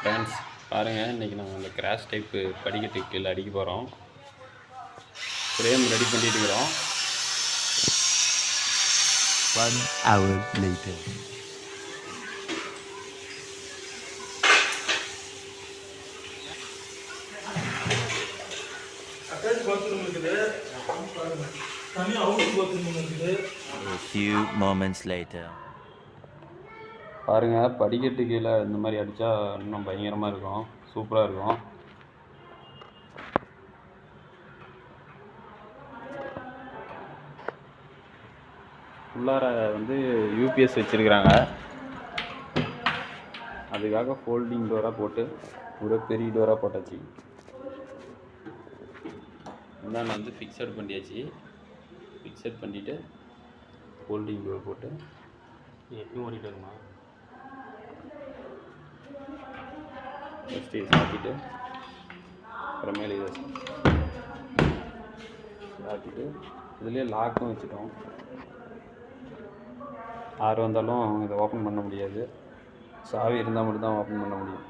Friends பாருங்கள், இன்றைக்கி நாங்கள் அந்த கிராஷ் டைப்பு படிக்கட்டு கீழே அடிக்க போகிறோம். ஃப்ரேம் ரெடி பண்ணிட்டு இருக்கிறோம். 1 hour later. A few moments later. பாருங்கள், படிக்கட்டு கீழே இந்த மாதிரி அடித்தா இன்னும் பயங்கரமாக இருக்கும், சூப்பராக இருக்கும். உள்ளார வந்து யூபிஎஸ் வச்சுருக்கிறாங்க. அதுக்காக ஃபோல்டிங் டோராக போட்டு ஒரு பெரிய டோராக போட்டாச்சு. இந்தாண்ட வந்து ஃபிக்ஸட் பண்ணியாச்சு. ஃபிக்ஸட் பண்ணிவிட்டு ஃபோல்டிங் டோர் போட்டு எப்பயும் ஓடிட்டு இருக்குமா ஃபஸ்ட்டு சாத்திட்டு அப்புறமேலே இதை சாத்திட்டு இதுலேயே லாக்கும் வச்சுட்டோம். யார் வந்தாலும் இதை ஓப்பன் பண்ண முடியாது. சாவி இருந்தால் மட்டும்தான் ஓப்பன் பண்ண முடியும்.